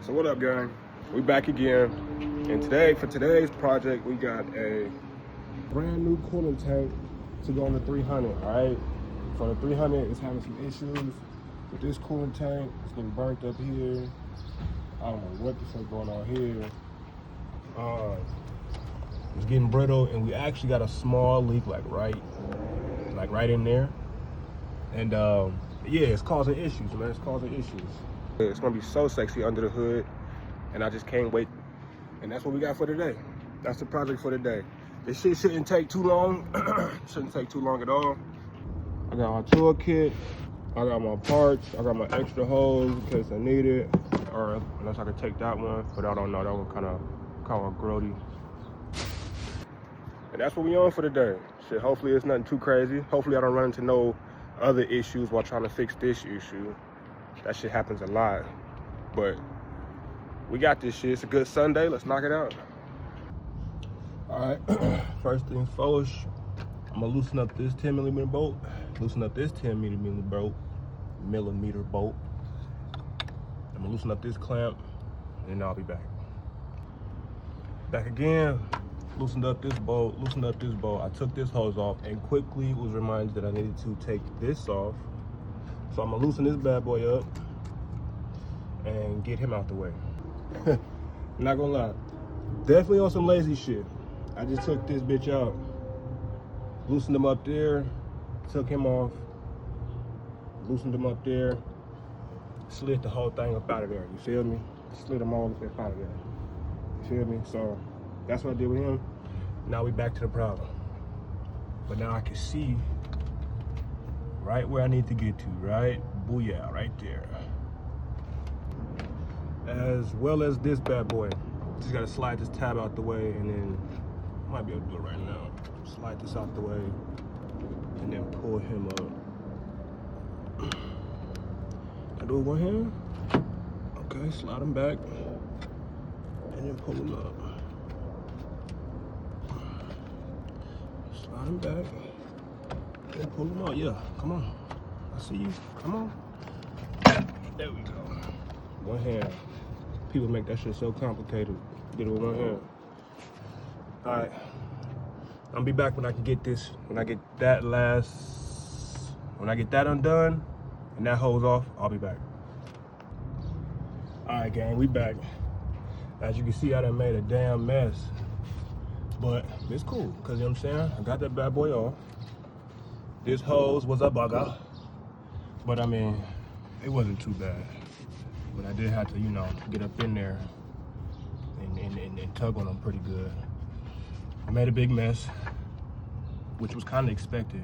So what up, gang? We back again, and today, for today's project, we got a brand new coolant tank to go on the 300, all right? So the 300 is having some issues with this coolant tank. It's getting burnt up here. I don't know what the fuck going on here. It's getting brittle, and we actually got a small leak, like right in there. And yeah, it's causing issues, man. It's causing issues. It's gonna be so sexy under the hood, and I just can't wait. And that's what we got for today. That's the project for today. This shit shouldn't take too long. Shouldn't take too long at all. I got my toolkit. I got my parts. I got my extra hose in case I need it, or unless I could take that one. But I don't know. That one kind of grody. And that's what we on for today. Shit. Hopefully it's nothing too crazy. Hopefully I don't run into no other issues while trying to fix this issue. That shit happens a lot, but we got this shit. It's a good Sunday. Let's knock it out. All right, first things first, I'm gonna loosen up this 10mm bolt, loosen up this 10mm bolt, I'm gonna loosen up this clamp, and then I'll be back. Back again, loosened up this bolt, I took this hose off and quickly was reminded that I needed to take this off. So I'm gonna loosen this bad boy up and get him out the way. Not gonna lie, definitely on some lazy shit. I just took this bitch out, loosened him up there, took him off, loosened him up there, slid the whole thing up out of there, you feel me? Slid them all up out of there, you feel me? So that's what I did with him. Now we back to the problem. But now I can see right where I need to get to, right? Booyah, right there. As well as this bad boy. Just gotta slide this tab out the way, and then, I might be able to do it right now. Slide this out the way, and then pull him up. I do it one hand. Okay, slide him back, and then pull him up. Slide him back. And pull them out, yeah, come on. I see you, come on. There we go. One hand. People make that shit so complicated. Get it with one hand. All right, I'll be back when I can get this, when I get that undone and that hose off, I'll be back. All right, gang, we back. As you can see, I done made a damn mess. But it's cool, cause you know what I'm saying? I got that bad boy off. This hose was a bugger, but I mean, it wasn't too bad. But I did have to, you know, get up in there and tug on them pretty good. I made a big mess, which was kind of expected.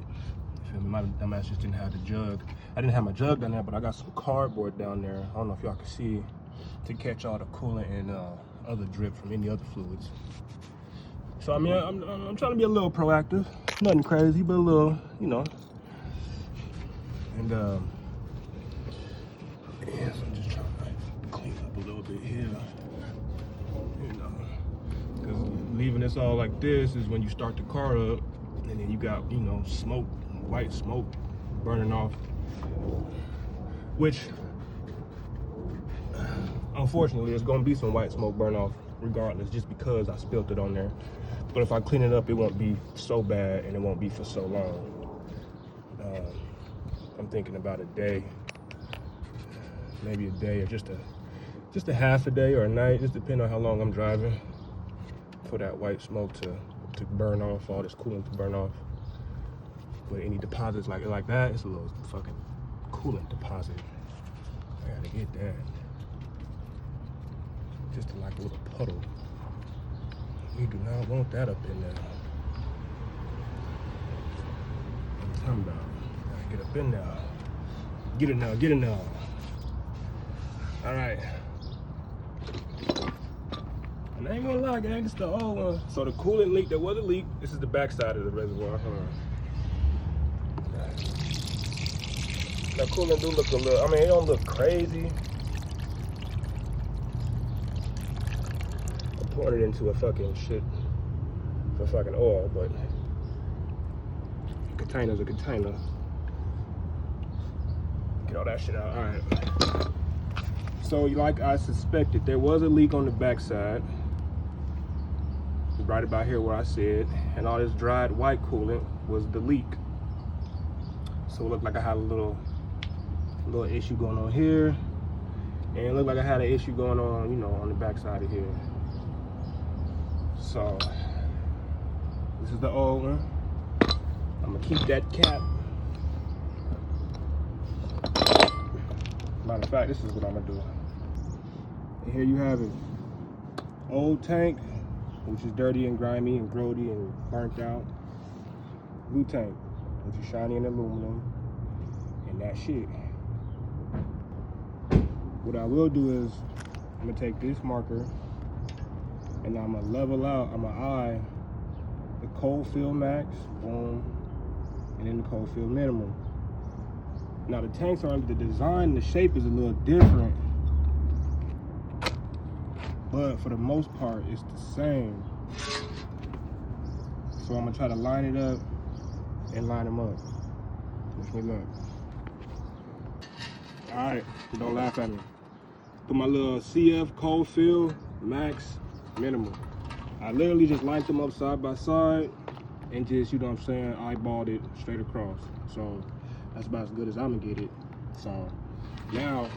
You feel me? My dumbass just didn't have the jug. I didn't have my jug down there, but I got some cardboard down there. I don't know if y'all can see, to catch all the coolant and other drip from any other fluids. So I mean, I'm trying to be a little proactive. Nothing crazy, but a little, you know. And yeah, so I'm just trying to clean up a little bit here. You know, because leaving this all like this is when you start the car up, and then you got, you know, smoke, white smoke burning off. Which, unfortunately, there's gonna be some white smoke burn off regardless, just because I spilled it on there. But if I clean it up, it won't be so bad, and it won't be for so long. I'm thinking about a day, maybe a day, or just a half a day or a night, just depending on how long I'm driving, for that white smoke to burn off, all this coolant to burn off. But any deposits like that, it's a little fucking coolant deposit. I gotta get that. Just like a little puddle. We do not want that up in there. What I'm talking about. Gotta get up in there. Get it now, get it now. All right. And I ain't gonna lie, gang, it's the old one. So the coolant leak, there was a leak. This is the back side of the reservoir. That coolant do look a little, I mean, it don't look crazy. Poured it into a fucking shit for fucking oil, but a container's a container. Get all that shit out. All right. So like I suspected, there was a leak on the backside, right about here where I said, and all this dried white coolant was the leak. So it looked like I had a little issue going on here, and it looked like I had an issue going on, you know, on the backside of here. So this is the old one. I'm gonna keep that cap. Matter of fact, this is what I'm gonna do. And here you have it. Old tank, which is dirty and grimy and grody and burnt out. New tank, which is shiny and aluminum, and that shit. What I will do is, I'm gonna take this marker and I'm gonna level out, I'm gonna eye the cold fill max, boom, and then the cold fill minimum. Now the tanks are, the design, the shape is a little different, but for the most part, it's the same. So I'm gonna try to line it up and line them up. Wish me luck. All right, don't laugh at me. Put my little CF cold fill max minimum. I literally just lined them up side by side and just, you know what I'm saying, eyeballed it straight across. So that's about as good as I'm gonna get it. So now,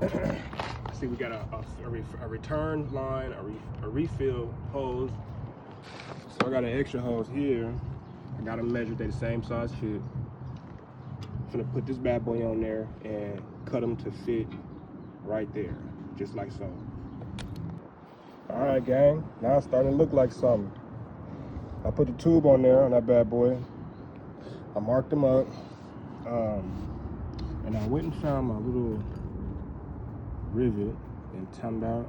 I see we got a return line, a refill hose. So I got an extra hose here. I got them measured, they the same size fit. I'm gonna put this bad boy on there and cut them to fit right there, just like so. All right, gang, now it's starting to look like something. I put the tube on there, on that bad boy. I marked them up. And I went and found my little rivet and timed out.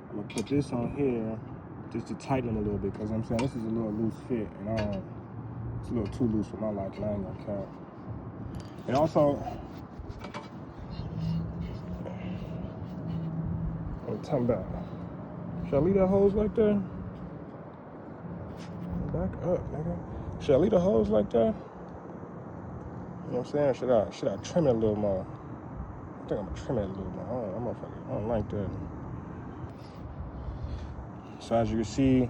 I'm gonna put this on here just to tighten them a little bit, because I'm saying this is a little loose fit, and it's a little too loose for my liking. I ain't gonna count. And also, I'm talking about, should I leave that hose like that? Back up, nigga. Should I leave the hose like that? You know what I'm saying? Should I trim it a little more? I think I'm gonna trim it a little more. I don't like that. So as you can see,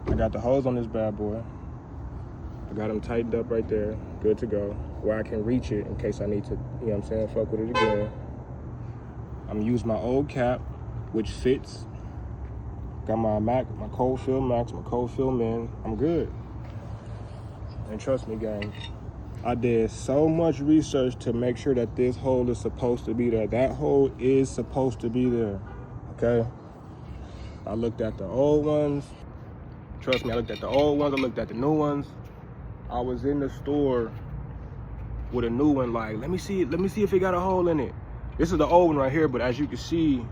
I got the hose on this bad boy. I got them tightened up right there, good to go, where I can reach it in case I need to, you know what I'm saying, fuck with it again. I'm gonna use my old cap, which fits. Got my cold fill max, my cold fill min. I'm good. And trust me, gang, I did so much research to make sure that this hole is supposed to be there. That hole is supposed to be there, okay? I looked at the old ones. Trust me, I looked at the old ones, I looked at the new ones. I was in the store with a new one, like, let me see if it got a hole in it. This is the old one right here, but as you can see,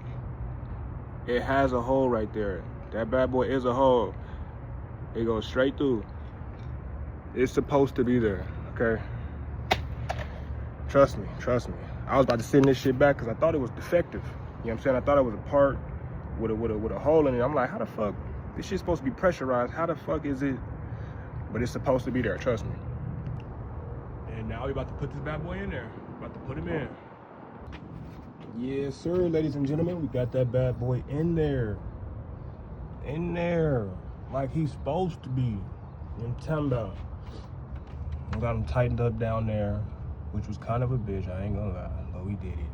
it has a hole right there. That bad boy is a hole. It goes straight through. It's supposed to be there, okay? Trust me. I was about to send this shit back because I thought it was defective. You know what I'm saying? I thought it was a part with a hole in it. I'm like, how the fuck? This shit's supposed to be pressurized. How the fuck is it? But it's supposed to be there, trust me. And now we're about to put this bad boy in there. About to put him in. Yes, sir, ladies and gentlemen, we got that bad boy in there. In there, like he's supposed to be. You know what I'm talking about? I got him tightened up down there, which was kind of a bitch, I ain't gonna lie, but we did it.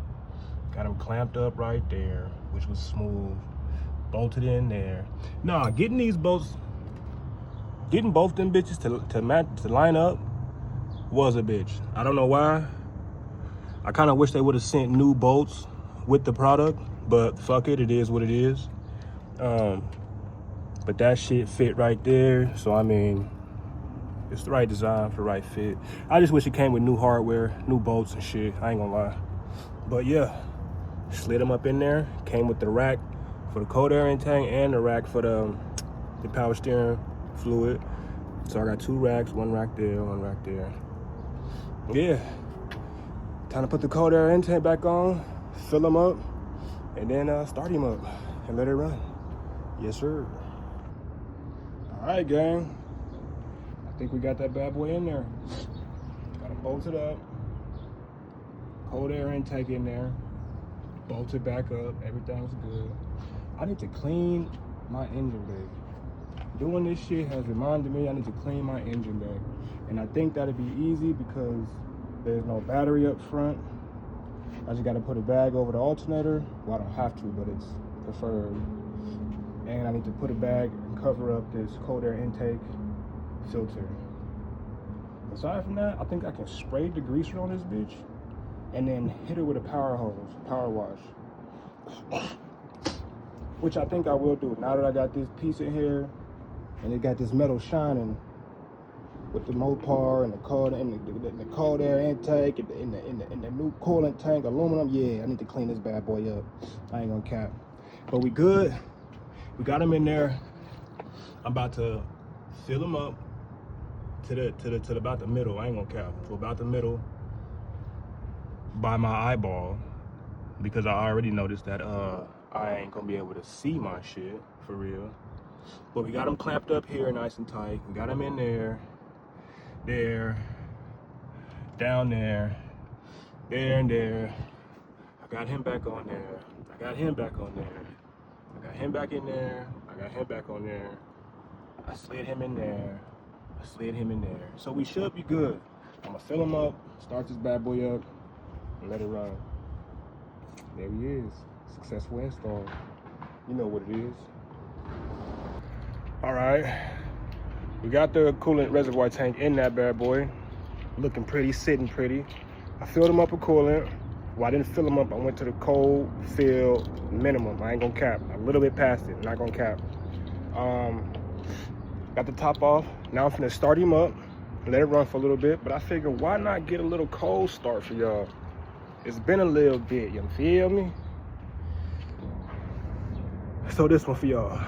Got him clamped up right there, which was smooth. Bolted in there. Nah, getting both them bitches to line up was a bitch. I don't know why. I kind of wish they would have sent new bolts with the product, but fuck it, it is what it is. But that shit fit right there, so I mean, it's the right design for the right fit. I just wish it came with new hardware, new bolts and shit, I ain't gonna lie. But yeah, slid them up in there, came with the rack for the cold air intake and the rack for the power steering fluid. So I got two racks, one rack there, one rack there. Yeah, time to put the cold air intake back on, fill them up, and then start him up and let it run. Yes, sir. All right, gang. I think we got that bad boy in there. Got him bolted up. Cold air intake in there. bolted back up, everything's good. I need to clean my engine bay. Doing this shit has reminded me I need to clean my engine bay. And I think that'd be easy because there's no battery up front. I just gotta put a bag over the alternator. Well, I don't have to, but it's preferred. And I need to put a bag and cover up this cold air intake filter. Aside from that, I think I can spray degreaser on this bitch and then hit it with a power hose, power wash. Which I think I will do now that I got this piece in here and it got this metal shining with the Mopar and the cold air intake and the new coolant tank, aluminum. Yeah, I need to clean this bad boy up. I ain't gonna cap. But we good. We got them in there. I'm about to fill them up to about the middle. I ain't gonna cap. To about the middle by my eyeball, because I already noticed that I ain't gonna be able to see my shit for real. But we got them clamped up here nice and tight. We got them in there, down there, and there. I got him back on there. I got him back on there. I got him back in there. I got him back on there. I slid him in there. I slid him in there. So we should be good. I'm gonna fill him up, start this bad boy up, and let it run. There he is. Successful install. You know what it is. All right. We got the coolant reservoir tank in that bad boy. Looking pretty, sitting pretty. I filled him up with coolant. Well, I didn't fill him up. I went to the cold fill minimum. I ain't gonna cap. A little bit past it, not gonna cap. Got the top off. Now I'm finna start him up, let it run for a little bit. But I figured, why not get a little cold start for y'all? It's been a little bit, you feel me? So this one for y'all.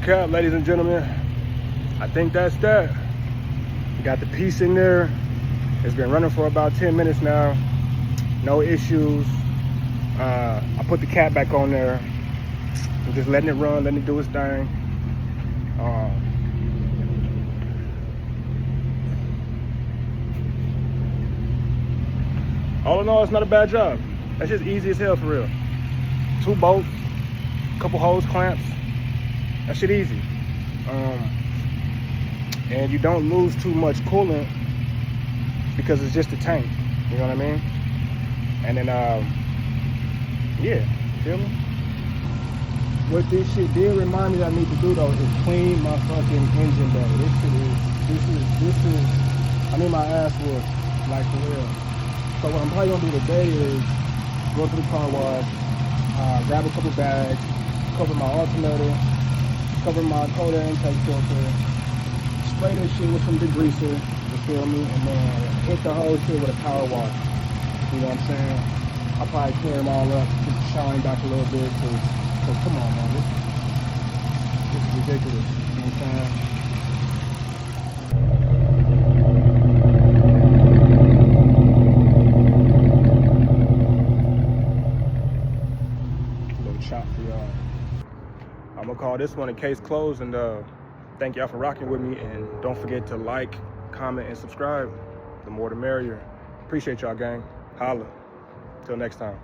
Cap, ladies and gentlemen, I think that's that. We got the piece in there. It's been running for about 10 minutes now. No issues. I put the cap back on there. I'm just letting it run, letting it do its thing. All in all, it's not a bad job. That's just easy as hell for real. 2 bolts, couple hose clamps. That shit easy. And you don't lose too much coolant because it's just a tank. You know what I mean? And then, yeah, feel me? What this shit did remind me that I need to do though is clean my fucking engine bay. This is, I need my ass whooped, like for real. So what I'm probably gonna do today is go to the car wash, grab a couple bags, cover my alternator, cover my cold air intake filter, spray this shit with some degreaser, you feel me? And then hit the whole shit with a power wash. You know what I'm saying? I'll probably clear them all up, just shine back a little bit, cause come on, man, this is ridiculous. You know what I'm saying? I'm gonna call this one a case closed, and thank y'all for rocking with me, and don't forget to like, comment, and subscribe. The more the merrier. Appreciate y'all, gang. Holla. Till next time.